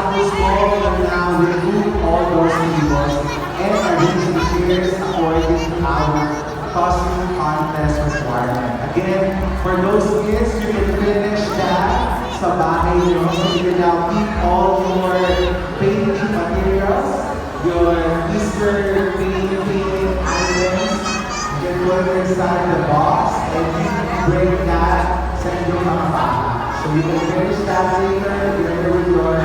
Southwood Mall will now remove all those tables and arrange the chairs according to our costume contest requirement. Again, for those kids, you can finish that sa bahay nyo. So you can now keep all your painting materials, your Easter painting items. You can put it inside the box and you can bring that sa inyong mga bata. So you can finish that later together with your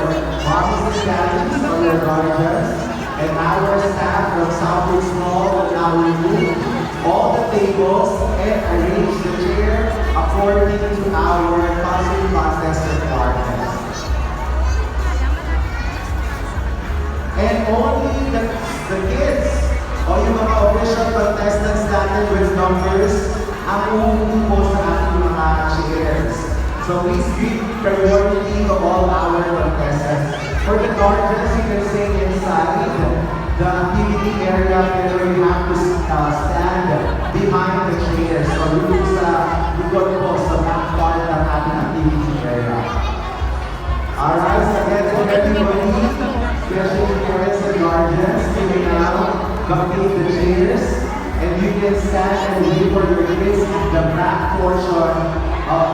mommies and daddies or your guardians. And our staff from Southwood Mall will now remove all the tables and arrange the chair according to our costume contest requirements. And only the kids o yung mga official contestants natin with numbers ang umuupo sa ating mga chairs. So please give priority to all our contestants. For the guardians, you can stay inside the activity area where you have to stand behind the chairs. So dito sa likod po sa back part ng ating activity area. Alright, so again, to everybody, especially parents and guardians, you may now vacate the chairs and you can stand and wait for your kids in the back portion